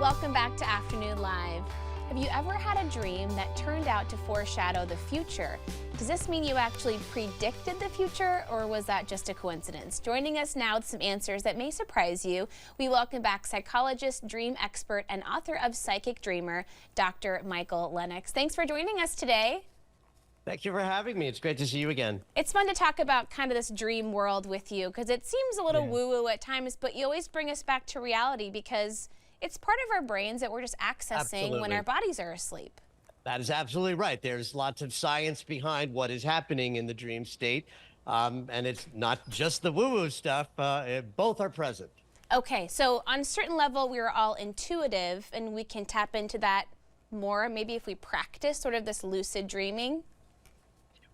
Welcome back to Afternoon Live. Have you ever had a dream that turned out to foreshadow the future? Does this mean you actually predicted the future, or was that just a coincidence? Joining us now with some answers that may surprise you, we welcome back psychologist, dream expert, and author of Psychic Dreamer, Dr. Michael Lennox. Thanks for joining us today. Thank you for having me. It's great to see you again. It's fun to talk about kind of this dream world with you because it seems a little woo-woo at times, but you always bring us back to reality because it's part of our brains that we're just accessing when our bodies are asleep. That is absolutely right. There's lots of science behind what is happening in the dream state, and it's not just the woo-woo stuff. Both are present. Okay, so on a certain level, we are all intuitive, and we can tap into that more, maybe if we practice sort of this lucid dreaming.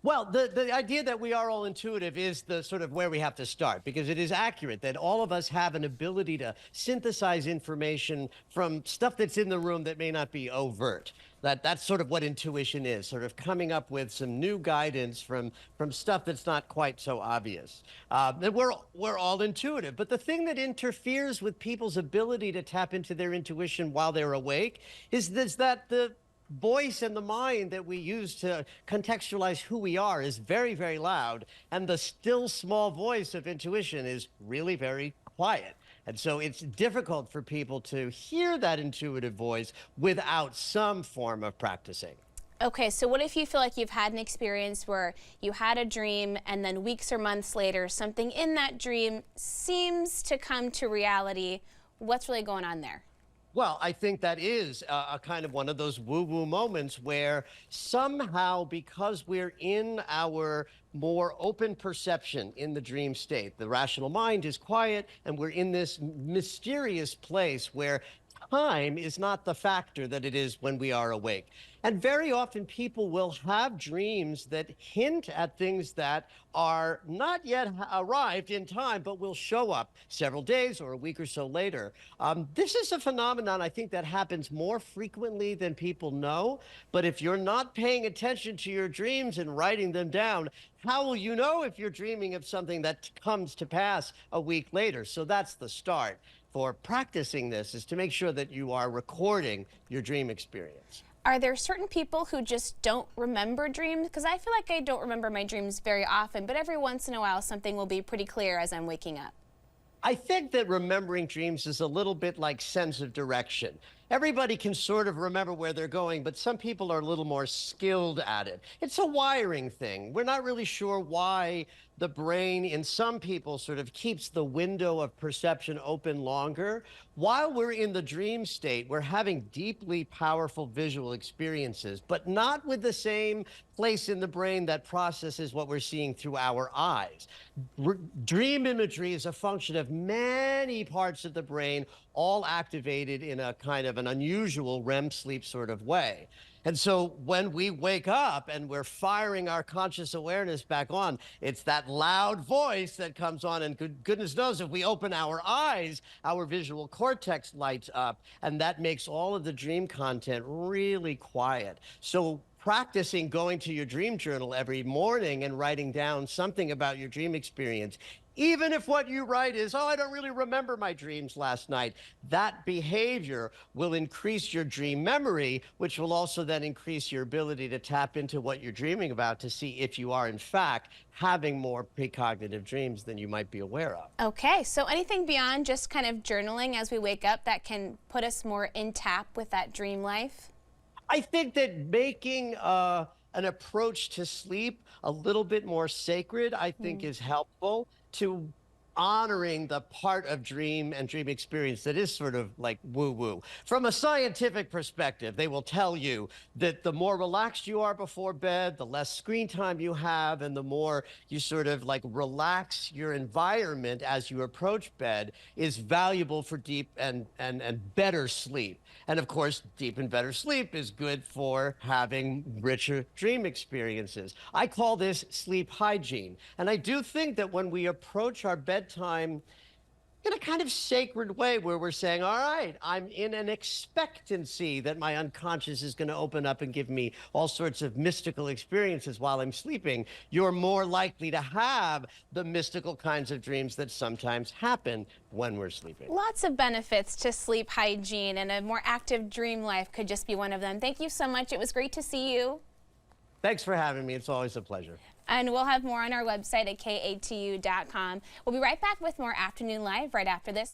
Well, the idea that we are all intuitive is the sort of where we have to start, because it is accurate that all of us have an ability to synthesize information from stuff that's in the room that may not be overt. That's sort of what intuition is, sort of coming up with some new guidance from stuff that's not quite so obvious. We're all intuitive, but the thing that interferes with people's ability to tap into their intuition while they're awake is that the voice and the mind that we use to contextualize who we are is very, very loud, and the still small voice of intuition is really very quiet. And so it's difficult for people to hear that intuitive voice without some form of practicing. Okay, so what if you feel like you've had an experience where you had a dream and then weeks or months later, something in that dream seems to come to reality? What's really going on there? Well, I think that is a kind of one of those woo-woo moments where somehow, because we're in our more open perception in the dream state, the rational mind is quiet, and we're in this mysterious place where time is not the factor that it is when we are awake. And very often people will have dreams that hint at things that are not yet arrived in time, but will show up several days or a week or so later. This is a phenomenon, I think, that happens more frequently than people know. But if you're not paying attention to your dreams and writing them down, how will you know if you're dreaming of something that comes to pass a week later? So that's the start for practicing this, is to make sure that you are recording your dream experience. Are there certain people who just don't remember dreams? Because I feel like I don't remember my dreams very often, but every once in a while something will be pretty clear as I'm waking up. I think that remembering dreams is a little bit like sense of direction. Everybody can sort of remember where they're going, but some people are a little more skilled at it. It's a wiring thing. We're not really sure why the brain in some people sort of keeps the window of perception open longer. While we're in the dream state, we're having deeply powerful visual experiences, but not with the same place in the brain that processes what we're seeing through our eyes. Dream imagery is a function of many parts of the brain, all activated in a kind of an unusual REM sleep sort of way. And so when we wake up and we're firing our conscious awareness back on, it's that loud voice that comes on, and goodness knows if we open our eyes, our visual cortex lights up, and that makes all of the dream content really quiet. So practicing going to your dream journal every morning and writing down something about your dream experience, even if what you write is, oh, I don't really remember my dreams last night, that behavior will increase your dream memory, which will also then increase your ability to tap into what you're dreaming about to see if you are, in fact, having more precognitive dreams than you might be aware of. Okay, so anything beyond just kind of journaling as we wake up that can put us more in tap with that dream life? I think that making an approach to sleep a little bit more sacred, I think, is helpful to honoring the part of dream and dream experience that is sort of like woo-woo. From a scientific perspective, they will tell you that the more relaxed you are before bed, the less screen time you have, and the more you sort of like relax your environment as you approach bed is valuable for deep and better sleep. And of course, deep and better sleep is good for having richer dream experiences. I call this sleep hygiene. And I do think that when we approach our bedtime in a kind of sacred way where we're saying, all right, I'm in an expectancy that my unconscious is going to open up and give me all sorts of mystical experiences while I'm sleeping. You're more likely to have the mystical kinds of dreams that sometimes happen when we're sleeping. Lots of benefits to sleep hygiene, and a more active dream life could just be one of them. Thank you so much. It was great to see you. Thanks for having me. It's always a pleasure. And we'll have more on our website at katu.com. We'll be right back with more Afternoon Live right after this.